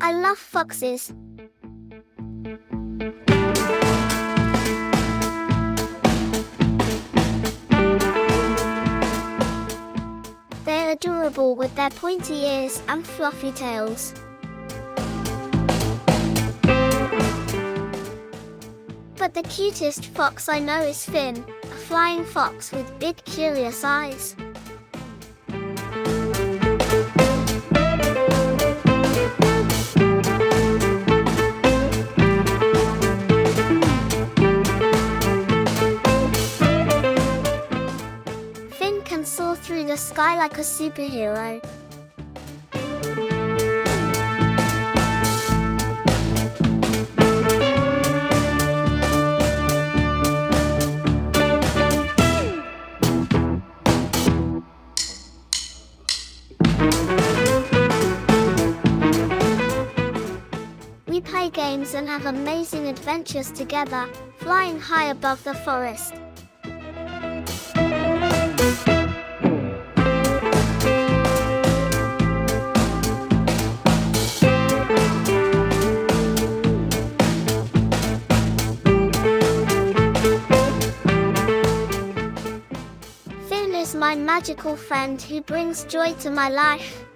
I love foxes. They're adorable with their pointy ears and fluffy tails. But the cutest fox I know is Finn, a flying fox with big curious eyes. Finn can soar through the sky like a superhero. We play games and have amazing adventures together, flying high above the forest. Finn is my magical friend who brings joy to my life.